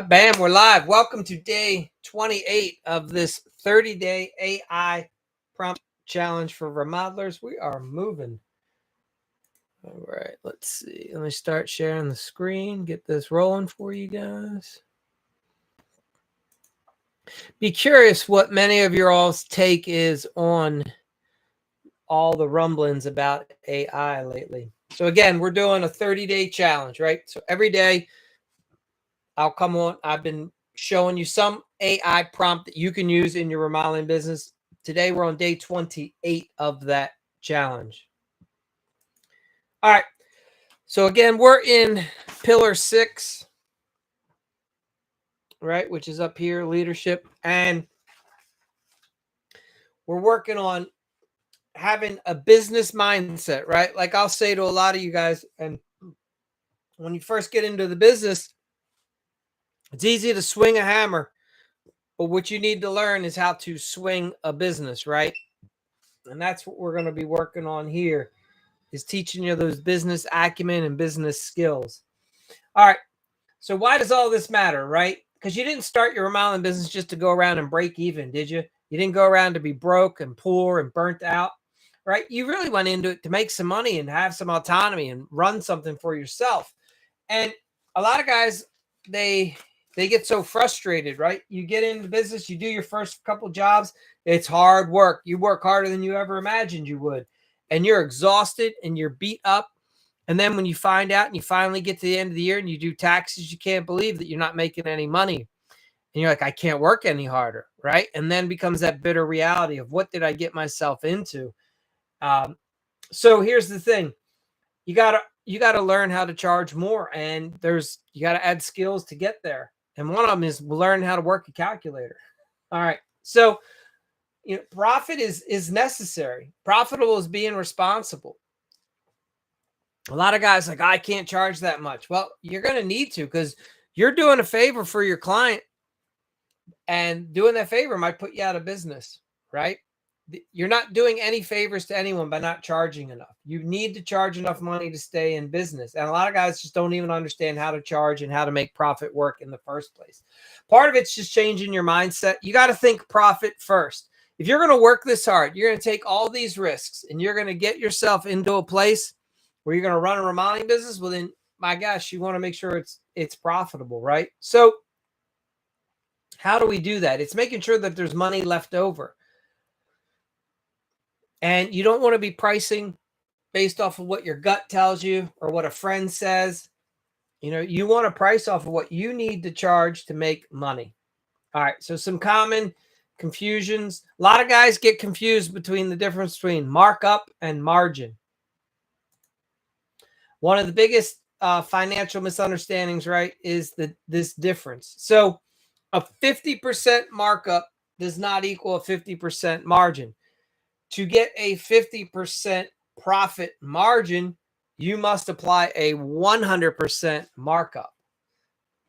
Bam, we're live. Welcome to day 28 of this 30-day AI prompt challenge for remodelers. We are moving. All right, let's see. Let me start sharing the screen, get this rolling for you guys. Be curious what many of your all's take is on all the rumblings about AI lately. So again, we're doing a 30-day challenge, right? So every day I'll come on. I've been showing you some AI prompt that you can use in your remodeling business. Today, we're on day 28 of that challenge. All right. So again, we're in pillar 6, right, which is up here, leadership. And we're working on having a business mindset, right? Like I'll say to a lot of you guys, and when you first get into the business, it's easy to swing a hammer. But what you need to learn is how to swing a business, right? And that's what we're going to be working on here, is teaching you those business acumen and business skills. All right. So why does all this matter, right? Because you didn't start your remodeling business just to go around and break even, did you? You didn't go around to be broke and poor and burnt out, right? You really went into it to make some money and have some autonomy and run something for yourself. And a lot of guys, they get so frustrated, right? You get into business, you do your first couple jobs, it's hard work. You work harder than you ever imagined you would. And you're exhausted and you're beat up. And then when you find out and you finally get to the end of the year and you do taxes, you can't believe that you're not making any money. And you're like, I can't work any harder, right? And then becomes that bitter reality of, what did I get myself into? So here's the thing. You gotta learn how to charge more, and you gotta add skills to get there. And one of them is learn how to work a calculator. All right. So profit is necessary. Profitable is being responsible. A lot of guys like, I can't charge that much. Well, you're going to need to, because you're doing a favor for your client, and doing that favor might put you out of business, right? You're not doing any favors to anyone by not charging enough. You need to charge enough money to stay in business. And a lot of guys just don't even understand how to charge and how to make profit work in the first place. Part of it's just changing your mindset. You got to think profit first. If you're going to work this hard, you're going to take all these risks, and you're going to get yourself into a place where you're going to run a remodeling business, well, then, my gosh, you want to make sure it's profitable, right? So how do we do that? It's making sure that there's money left over. And you don't want to be pricing based off of what your gut tells you or what a friend says. You want to price off of what you need to charge to make money. All right, so some common confusions. A lot of guys get confused between the difference between markup and margin. One of the biggest financial misunderstandings, right, is this difference. So a 50% markup does not equal a 50% margin. To get a 50% profit margin, you must apply a 100% markup.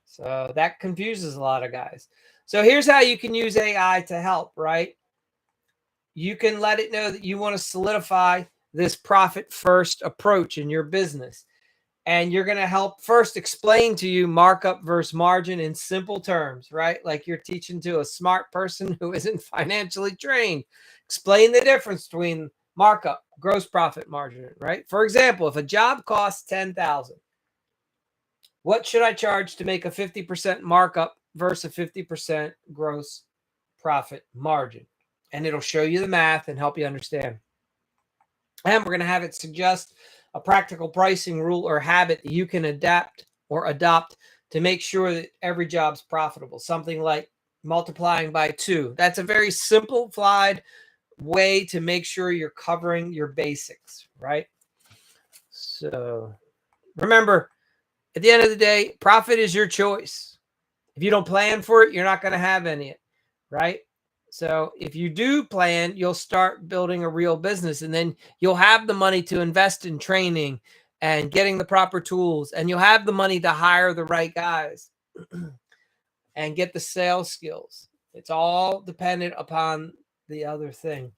So that confuses a lot of guys. So here's how you can use AI to help, right? You can let it know that you want to solidify this profit first approach in your business. And you're going to help first explain to you markup versus margin in simple terms, right? Like you're teaching to a smart person who isn't financially trained. Explain the difference between markup, gross profit margin, right? For example, if a job costs $10,000, what should I charge to make a 50% markup versus a 50% gross profit margin? And it'll show you the math and help you understand. And we're going to have it suggest a practical pricing rule or habit that you can adapt or adopt to make sure that every job's profitable. Something like multiplying by 2. That's a very simplified way to make sure you're covering your basics, right? So remember, at the end of the day, profit is your choice. If you don't plan for it, you're not going to have any, right? So if you do plan, you'll start building a real business, and then you'll have the money to invest in training and getting the proper tools, and you'll have the money to hire the right guys and get the sales skills. It's all dependent upon the other thing.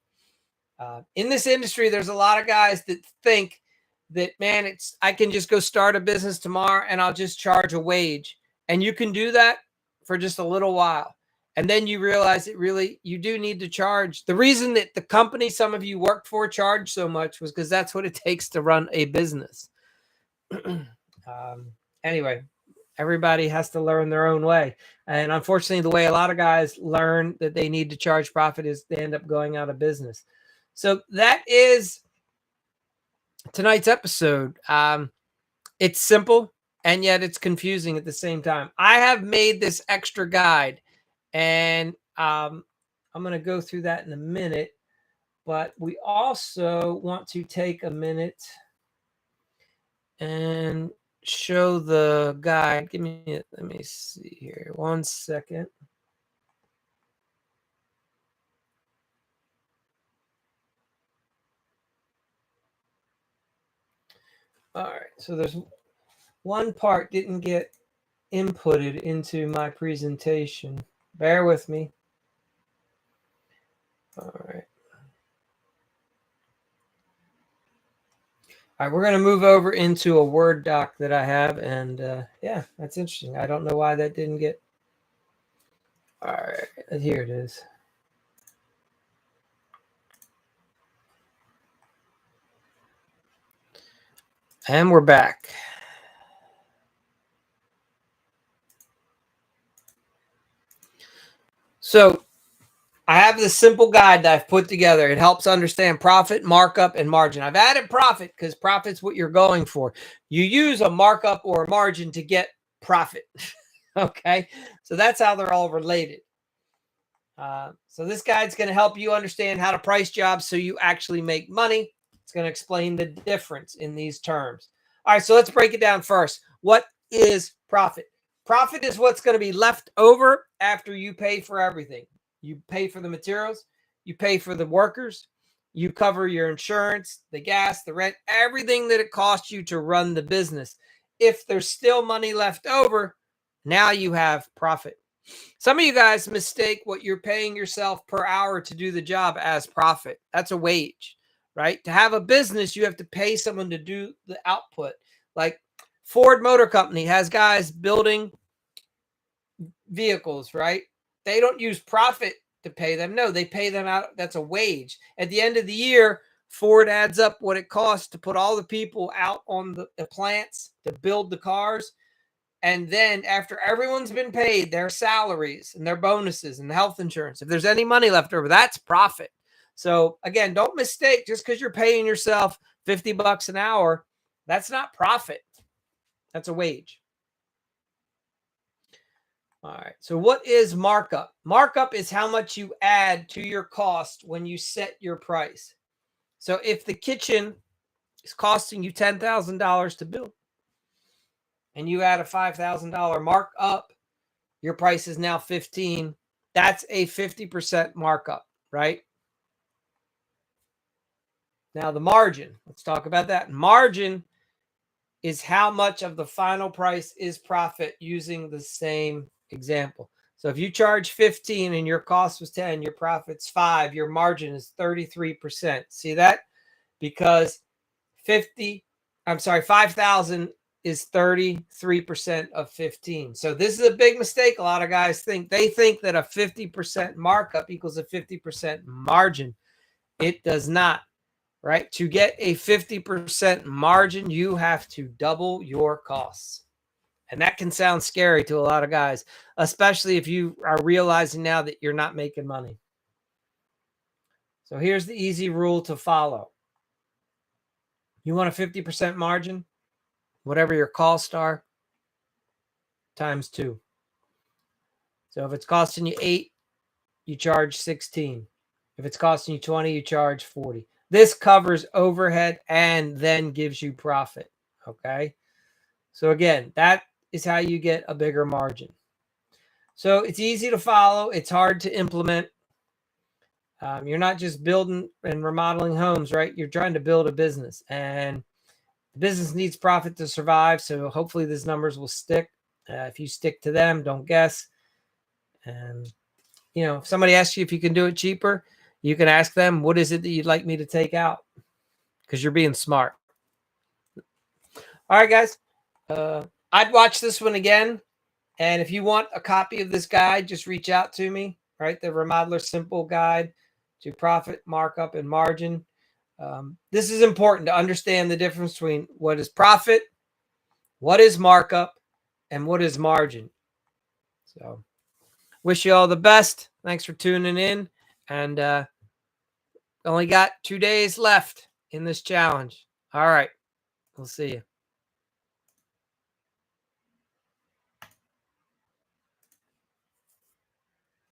In this industry, there's a lot of guys that think that, man, I can just go start a business tomorrow and I'll just charge a wage. And you can do that, for just a little while. And then you realize you do need to charge. The reason that the company some of you worked for charged so much was because that's what it takes to run a business. Anyway, everybody has to learn their own way. And unfortunately, the way a lot of guys learn that they need to charge profit is they end up going out of business. So that is tonight's episode. It's simple, and yet it's confusing at the same time. I have made this extra guide, and I'm going to go through that in a minute. But we also want to take a minute and show the guide. Let me see here. 1 second. All right. So there's one part didn't get inputted into my presentation. Bear with me. All right. All right, we're going to move over into a Word doc that I have. And yeah, that's interesting. I don't know why that didn't get. All right, here it is. And we're back. So I have this simple guide that I've put together. It helps understand profit, markup, and margin. I've added profit because profit's what you're going for. You use a markup or a margin to get profit. Okay, so that's how they're all related. So this guide's going to help you understand how to price jobs so you actually make money. It's going to explain the difference in these terms. All right, so let's break it down first. What is profit? Profit is what's going to be left over after you pay for everything. You pay for the materials, you pay for the workers, you cover your insurance, the gas, the rent, everything that it costs you to run the business. If there's still money left over, now you have profit. Some of you guys mistake what you're paying yourself per hour to do the job as profit. That's a wage, right? To have a business, you have to pay someone to do the output. Like Ford Motor Company has guys building vehicles, right? They don't use profit to pay them. No, they pay them out. That's a wage. At the end of the year, Ford adds up what it costs to put all the people out on the plants to build the cars. And then after everyone's been paid their salaries and their bonuses and the health insurance, if there's any money left over, that's profit. So again, don't mistake just because you're paying yourself $50 an hour. That's not profit. That's a wage. All right. So what is markup? Markup is how much you add to your cost when you set your price. So if the kitchen is costing you $10,000 to build and you add a $5,000 markup, your price is now $15,000. That's a 50% markup, right? Now the margin, let's talk about that. Margin is how much of the final price is profit using the same example. So if you charge 15 and your cost was 10, your profit's 5, your margin is 33%. See that? Because 5,000 is 33% of 15. So this is a big mistake. A lot of guys think that a 50% markup equals a 50% margin. It does not, right? To get a 50% margin, you have to double your costs. And that can sound scary to a lot of guys, especially if you are realizing now that you're not making money. So here's the easy rule to follow. You want a 50% margin? Whatever your costs are, times 2. So if it's costing you 8, you charge 16. If it's costing you 20, you charge 40. This covers overhead and then gives you profit. Okay. So again, that is how you get a bigger margin. So it's easy to follow. It's hard to implement. You're not just building and remodeling homes, right? You're trying to build a business, and the business needs profit to survive. So hopefully these numbers will stick. If you stick to them, don't guess. And, if somebody asks you if you can do it cheaper, you can ask them, what is it that you'd like me to take out? Because you're being smart. All right, guys. I'd watch this one again. And if you want a copy of this guide, just reach out to me, right? The Remodeler Simple Guide to Profit, Markup, and Margin. This is important to understand the difference between what is profit, what is markup, and what is margin. So wish you all the best. Thanks for tuning in. And only got 2 days left in this challenge. All right. We'll see you.